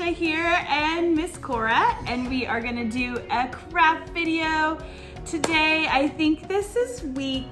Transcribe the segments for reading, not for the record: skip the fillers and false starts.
Alicia here and Miss Cora, and we are gonna do a craft video today. I think this is week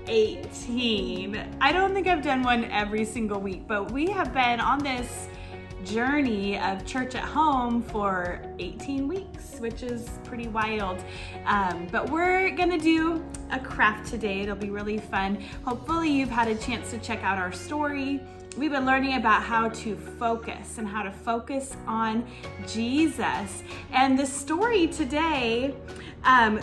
18. I don't think I've done one every single week, but we have been on this journey of church at home for 18 weeks, which is pretty wild. But we're gonna do a craft today. It'll be really fun. Hopefully you've had a chance to check out our story. We've been learning about how to focus and how to focus on Jesus. And the story today,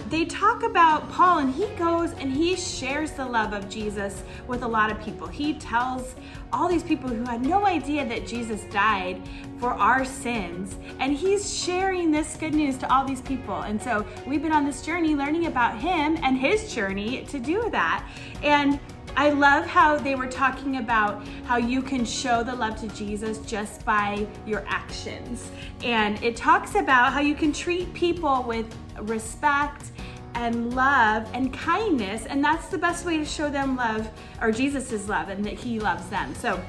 they talk about Paul, and he goes and he shares the love of Jesus with a lot of people. He tells all these people who had no idea that Jesus died for our sins, and he's sharing this good news to all these people. And so we've been on this journey learning about him and his journey to do that. And I love how they were talking about how you can show the love to Jesus just by your actions. And it talks about how you can treat people with respect and love and kindness, and that's the best way to show them love, or Jesus's love, and that he loves them. So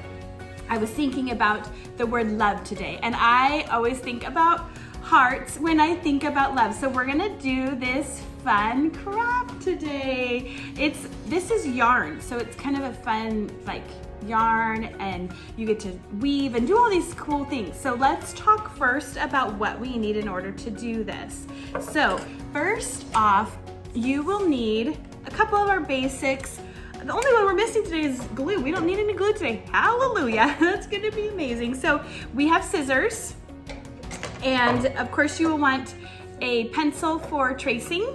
I was thinking about the word love today, and I always think about hearts when I think about love. So we're gonna do this fun craft today. This is yarn, so it's kind of a fun like yarn, and you get to weave and do all these cool things. So let's talk first about what we need in order to do this. So first off, you will need a couple of our basics. The only one we're missing today is glue. We don't need any glue today. Hallelujah. That's gonna be amazing. So we have scissors, and of course you will want a pencil for tracing,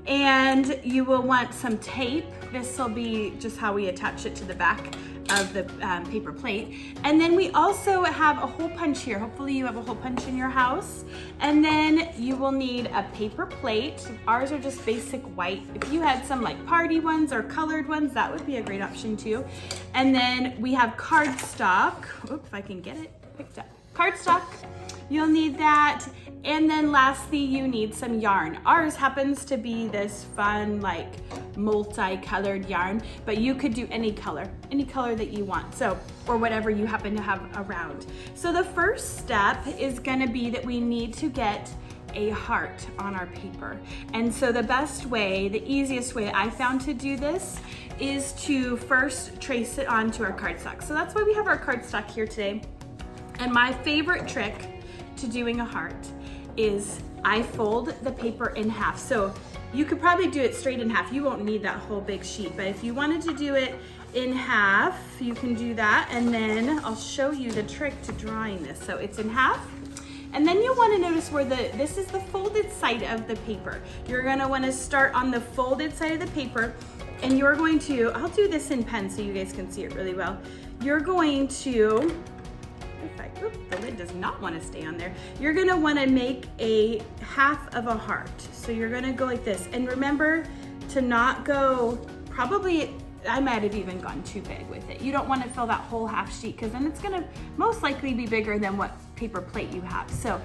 and you will want some tape. This will be just how we attach it to the back of the paper plate. And then we also have a hole punch here. Hopefully you have a hole punch in your house. And then you will need a paper plate. Ours are just basic white. If you had some like party ones or colored ones, that would be a great option too. And then we have cardstock. Oops, if I can get it picked up. Cardstock, you'll need that. And then lastly, you need some yarn. Ours happens to be this fun, like multi-colored yarn, but you could do any color that you want. So, or whatever you happen to have around. So the first step is gonna be that we need to get a heart on our paper. And so the best way, the easiest way I found to do this is to first trace it onto our cardstock. So that's why we have our cardstock here today. And my favorite trick to doing a heart is I fold the paper in half. So you could probably do it straight in half. You won't need that whole big sheet, but if you wanted to do it in half, you can do that. And then I'll show you the trick to drawing this. So it's in half. And then you'll want to notice where this is the folded side of the paper. You're going to want to start on the folded side of the paper, and you're going to, I'll do this in pen so you guys can see it really well. You're going to, the lid does not want to stay on there. You're gonna want to make a half of a heart. So you're gonna go like this. And remember to not go, probably, I might have even gone too big with it. You don't want to fill that whole half sheet, because then it's gonna most likely be bigger than what paper plate you have. So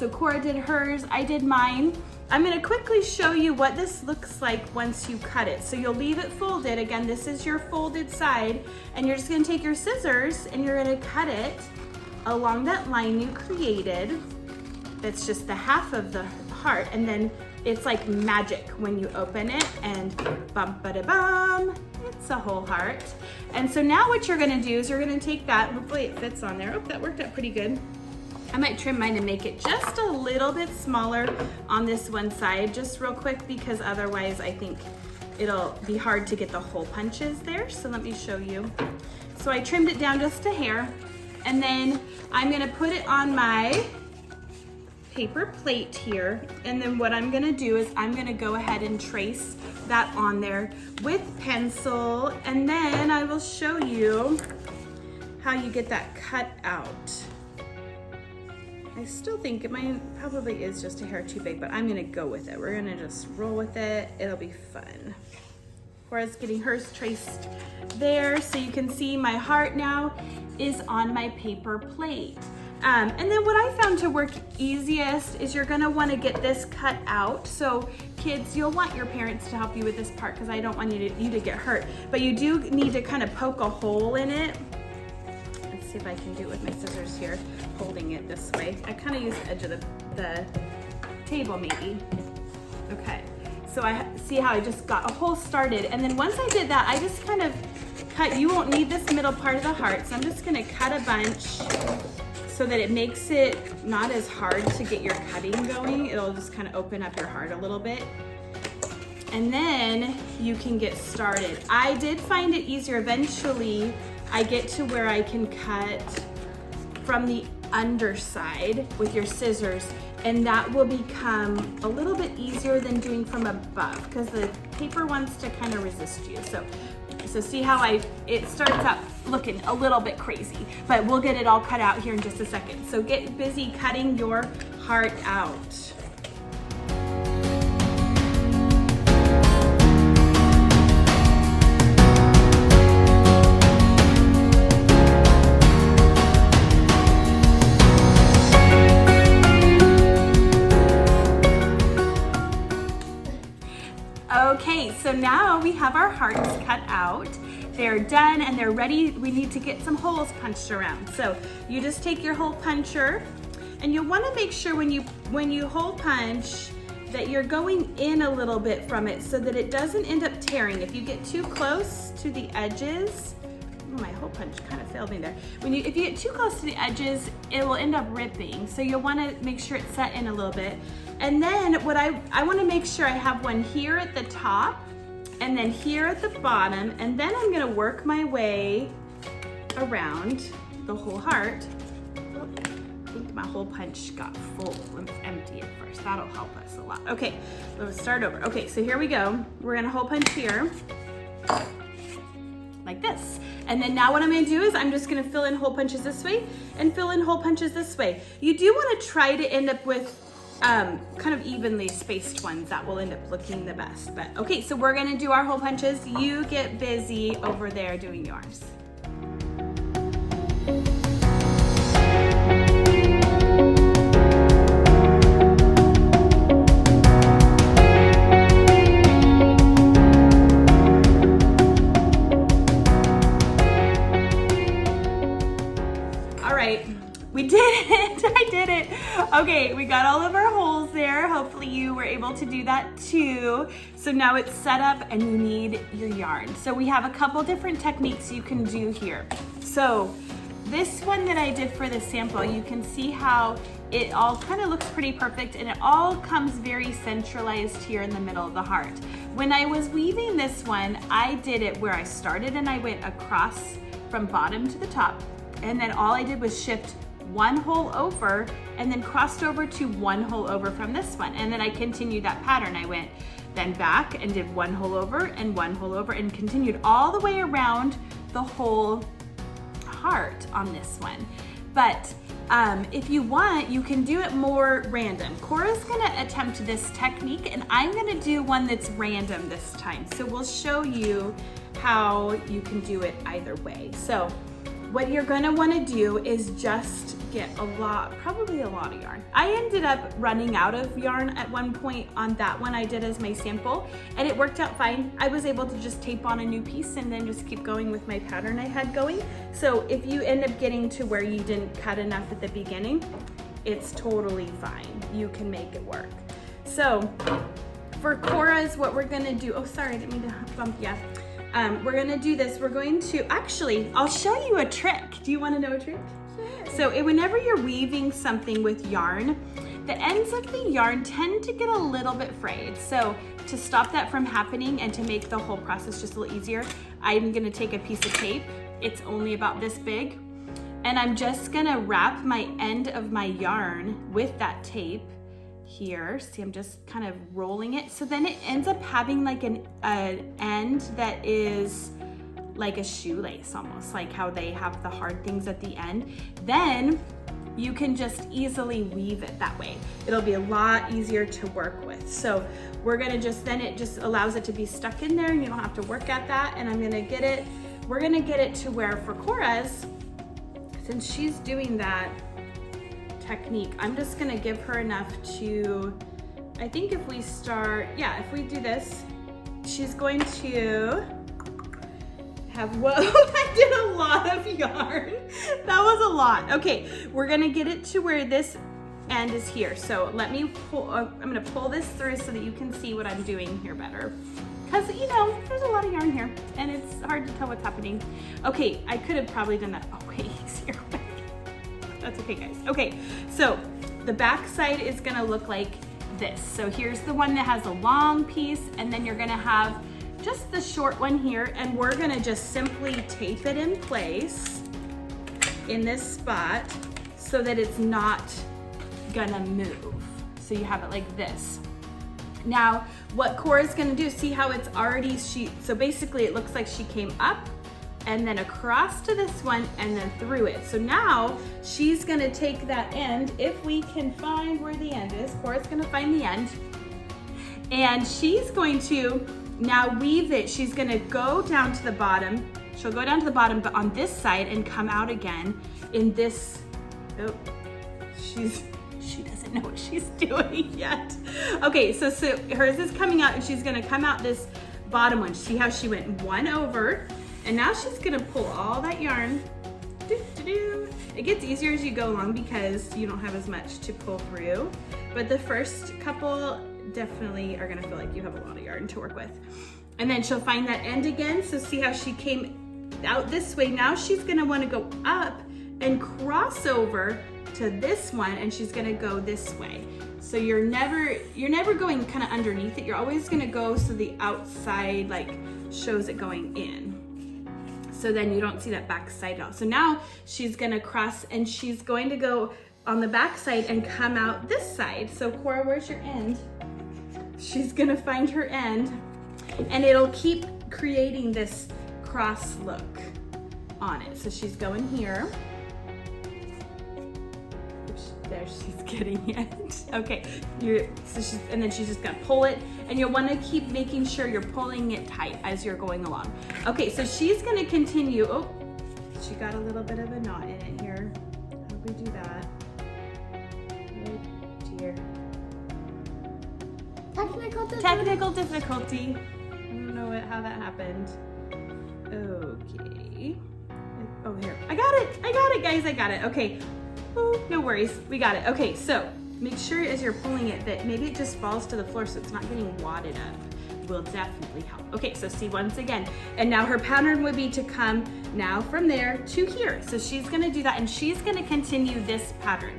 Cora did hers, I did mine. I'm gonna quickly show you what this looks like once you cut it. So you'll leave it folded. Again, this is your folded side, and you're just gonna take your scissors and you're gonna cut it along that line you created. That's just the half of the heart, and then it's like magic when you open it, and bum-ba-da-bum, it's a whole heart. And so now what you're gonna do is you're gonna take that, hopefully it fits on there. Oh, that worked out pretty good. I might trim mine and make it just a little bit smaller on this one side, just real quick, because otherwise I think it'll be hard to get the hole punches there. So let me show you. So I trimmed it down just a hair. And then I'm gonna put it on my paper plate here. And then what I'm gonna do is I'm gonna go ahead and trace that on there with pencil. And then I will show you how you get that cut out. I still think it probably is just a hair too big, but I'm gonna go with it. We're gonna just roll with it. It'll be fun. Cora's getting hers traced there. So you can see my heart now is on my paper plate. And then what I found to work easiest is you're gonna wanna get this cut out. So kids, you'll want your parents to help you with this part, because I don't want you to get hurt. But you do need to kind of poke a hole in it. see if I can do it with my scissors here, holding it this way. I kind of use the edge of the table maybe. Okay, so I see how I just got a hole started, and then once I did that, I just kind of cut. You won't need this middle part of the heart, so I'm just gonna cut a bunch so that it makes it not as hard to get your cutting going. It'll just kind of open up your heart a little bit. And then you can get started. I did find it easier. Eventually, I get to where I can cut from the underside with your scissors, and that will become a little bit easier than doing from above because the paper wants to kind of resist you. So see how it starts up looking a little bit crazy, but we'll get it all cut out here in just a second. So get busy cutting your heart out. Okay, so now we have our hearts cut out. They're done and they're ready. We need to get some holes punched around. So you just take your hole puncher, and you'll want to make sure when you hole punch that you're going in a little bit from it so that it doesn't end up tearing. If you get too close to the edges, my hole punch kind of failed me there. If you get too close to the edges, it will end up ripping. So you'll want to make sure it's set in a little bit. And then what I want to make sure I have one here at the top and then here at the bottom, and then I'm going to work my way around the whole heart. Oh, I think my hole punch got full. Let's empty it first. That'll help us a lot. Okay, let's start over. Okay, so here we go. We're going to hole punch here like this. And then now what I'm going to do is I'm just going to fill in hole punches this way and fill in hole punches this way. You do want to try to end up with kind of evenly spaced ones. That will end up looking the best. But okay, so we're gonna do our hole punches. You get busy over there doing yours. All right, we did it. I did it. Okay, we got all of our holes there. Hopefully you were able to do that too. So now it's set up and you need your yarn. So we have a couple different techniques you can do here. So this one that I did for the sample, you can see how it all kind of looks pretty perfect and it all comes very centralized here in the middle of the heart. When I was weaving this one, I did it where I started and I went across from bottom to the top, and then all I did was shift one hole over and then crossed over to one hole over from this one. And then I continued that pattern. I went then back and did one hole over and one hole over and continued all the way around the whole heart on this one. But if you want, you can do it more random. Cora's gonna attempt this technique and I'm gonna do one that's random this time. So we'll show you how you can do it either way. So what you're gonna wanna do is just get probably a lot of yarn. I ended up running out of yarn at one point on that one I did as my sample, and it worked out fine. I was able to just tape on a new piece and then just keep going with my pattern I had going. So if you end up getting to where you didn't cut enough at the beginning, it's totally fine. You can make it work. So for Cora's, what we're gonna do, oh sorry, I didn't mean to bump you. We're gonna do this. We're going to, actually, I'll show you a trick. Do you wanna know a trick? Sure. So whenever you're weaving something with yarn, the ends of the yarn tend to get a little bit frayed. So to stop that from happening and to make the whole process just a little easier, I'm gonna take a piece of tape. It's only about this big. And I'm just gonna wrap my end of my yarn with that tape here. See, I'm just kind of rolling it. So then it ends up having like an end that is like a shoelace, almost like how they have the hard things at the end. Then you can just easily weave it that way. It'll be a lot easier to work with. So we're gonna then it just allows it to be stuck in there and you don't have to work at that. And we're gonna get it to where for Cora's, since she's doing that technique, I'm just gonna give her enough to, I think if we do this, she's going to whoa, I did a lot of yarn. That was a lot. Okay, we're gonna get it to where this end is here. So let me pull, I'm gonna pull this through so that you can see what I'm doing here better. Because, you know, there's a lot of yarn here and it's hard to tell what's happening. Okay, I could have probably done that. Oh, way easier way. That's okay, guys. Okay, so the back side is gonna look like this. So here's the one that has a long piece, and then you're gonna have just the short one here, and we're gonna just simply tape it in place in this spot so that it's not gonna move. So you have it like this. Now, what Cora's gonna do, see how it's already, so basically it looks like she came up and then across to this one and then through it. So now she's gonna take that end, if we can find where the end is. Cora's gonna find the end, and she's going to now weave it. She's gonna go down to the bottom. She'll go down to the bottom, but on this side and come out again in this, oh, she doesn't know what she's doing yet. Okay, so hers is coming out, and she's gonna come out this bottom one. See how she went one over, and now she's gonna pull all that yarn. It gets easier as you go along because you don't have as much to pull through, but the first couple definitely are gonna feel like you have a lot of yarn to work with. And then she'll find that end again. So see how she came out this way. Now she's gonna wanna go up and cross over to this one, and she's gonna go this way. So you're never going kind of underneath it. You're always gonna go so the outside like shows it going in. So then you don't see that back side at all. So now she's gonna cross, and she's going to go on the back side and come out this side. So Cora, where's your end? She's gonna find her end, and it'll keep creating this cross look on it. So she's going here. There, she's getting it. Okay, and then she's just gonna pull it, and you'll wanna keep making sure you're pulling it tight as you're going along. Okay, so she's gonna continue. Oh, she got a little bit of a knot in it here. How do we do that? Oh dear. Technical difficulty. I don't know how that happened. Okay. Oh, here. I got it, guys, I got it. Okay. Oh, no worries, we got it. Okay, so make sure as you're pulling it that maybe it just falls to the floor so it's not getting wadded up. Will definitely help. Okay, so see once again, and now her pattern would be to come now from there to here. So she's gonna do that, and she's gonna continue this pattern.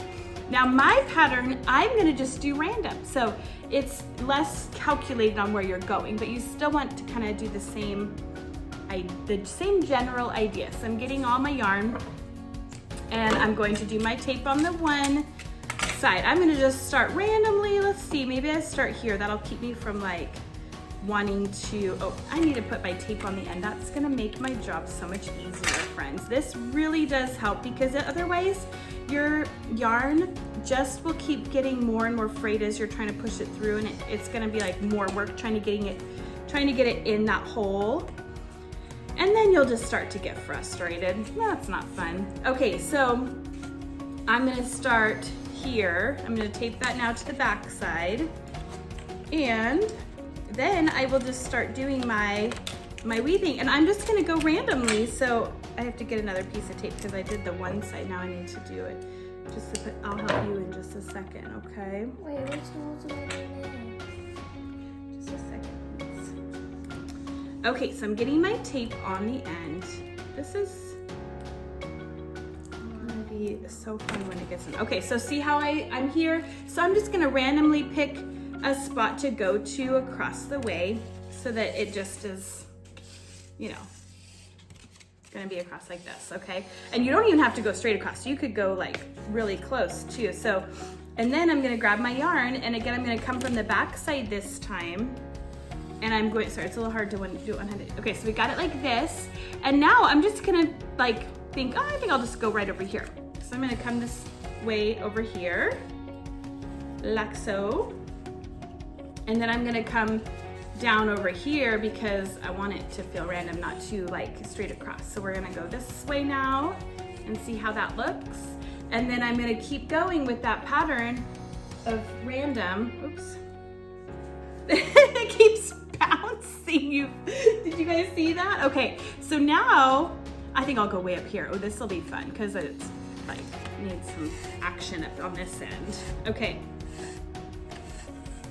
Now my pattern, I'm gonna just do random. So it's less calculated on where you're going, but you still want to kind of do the same general idea. So I'm getting all my yarn, and I'm going to do my tape on the one side. I'm gonna just start randomly. Let's see, maybe I start here. That'll keep me from like wanting to, oh, I need to put my tape on the end. That's gonna make my job so much easier, friends. This really does help, because otherwise your yarn just will keep getting more and more frayed as you're trying to push it through, and it's gonna be like more work trying to get it in that hole. And then you'll just start to get frustrated. That's not fun. Okay, so I'm gonna start here. I'm gonna tape that now to the back side. And then I will just start doing my weaving, and I'm just gonna go randomly. So I have to get another piece of tape because I did the one side. Now I need to do it. Just to put, I'll help you in just a second, okay? Wait, which holes do I do now? Just a second. Okay, so I'm getting my tape on the end. This is gonna be so fun when it gets in. Okay, so see how I'm here? So I'm just gonna randomly pick a spot to go to across the way so that it just is, you know, gonna be across like this, okay? And you don't even have to go straight across. You could go like really close too. So, and then I'm gonna grab my yarn, and again, I'm gonna come from the back side this time. And I'm going, sorry, it's a little hard to do it one-handed. Okay, so we got it like this. And now I'm just gonna like think, oh, I think I'll just go right over here. So I'm gonna come this way over here, like so. And then I'm gonna come down over here because I want it to feel random, not too like straight across. So we're gonna go this way now and see how that looks. And then I'm gonna keep going with that pattern of random, oops. It keeps bouncing. Did you guys see that? Okay, so So now, I think I'll go way up here. Oh, this will be fun because it's like needs some action up on this end. Okay.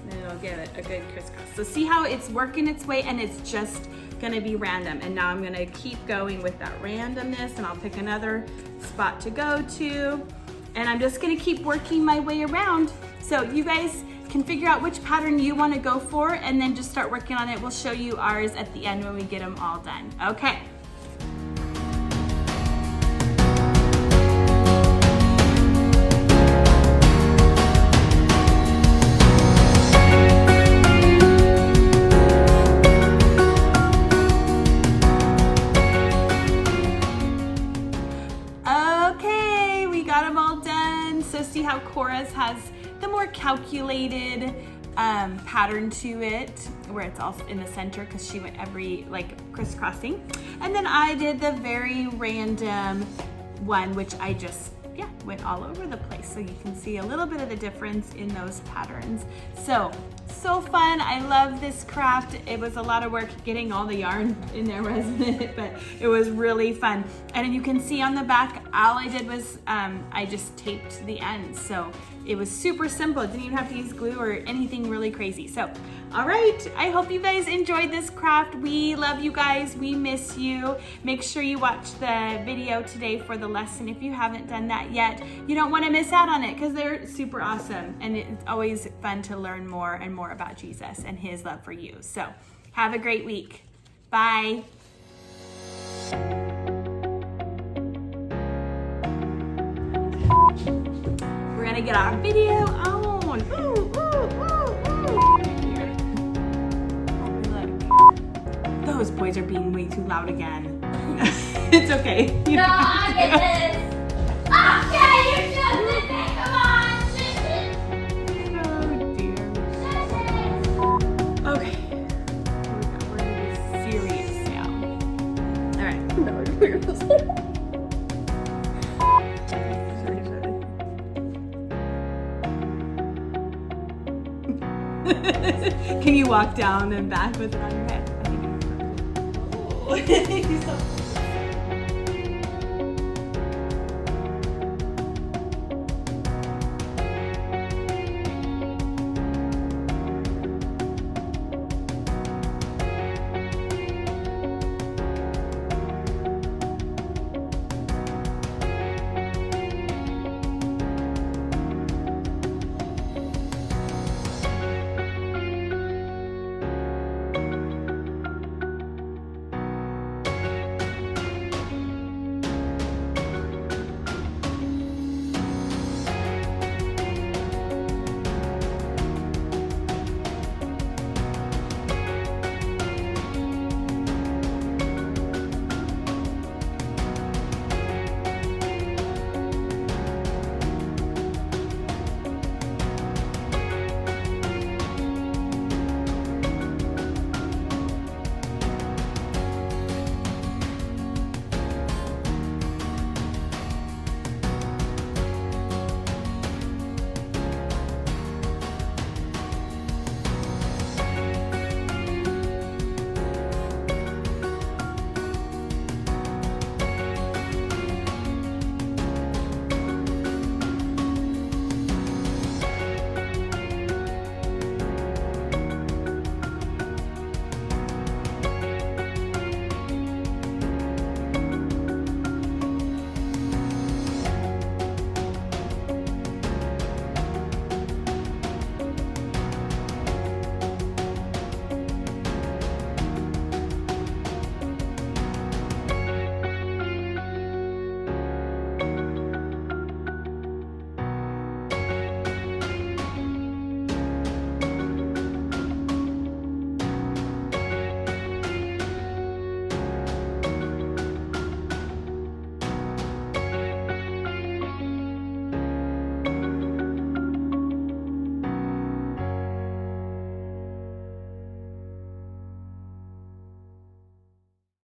Then it'll give it a good crisscross. So see how it's working its way and it's just gonna be random. And now I'm gonna keep going with that randomness and I'll pick another spot to go to. And I'm just gonna keep working my way around. So you guys can figure out which pattern you wanna go for and then just start working on it. We'll show you ours at the end when we get them all done. Okay. Okay, we got them all done. So see how Cora's has the more calculated pattern to it, where it's all in the center because she went every like crisscrossing. And then I did the very random one, which I just went all over the place. So you can see a little bit of the difference in those patterns. So fun. I love this craft. It was a lot of work getting all the yarn in there, wasn't it? But it was really fun. And then you can see on the back, all I did was I just taped the ends. So it was super simple. Didn't even have to use glue or anything really crazy. So, all right. I hope you guys enjoyed this craft. We love you guys. We miss you. Make sure you watch the video today for the lesson if you haven't done that yet. You don't want to miss out on it because they're super awesome. And it's always fun to learn more and more about Jesus and his love for you. So have a great week. Bye. We're gonna get our video on. Ooh, ooh, ooh, ooh. Here. Look. Those boys are being way too loud again. It's okay. No, I get this. Okay, you're just a thing. Come on, Oh dear. Okay. We're gonna be serious now. All right. Can you walk down and back with it on your head? I think it's so cool.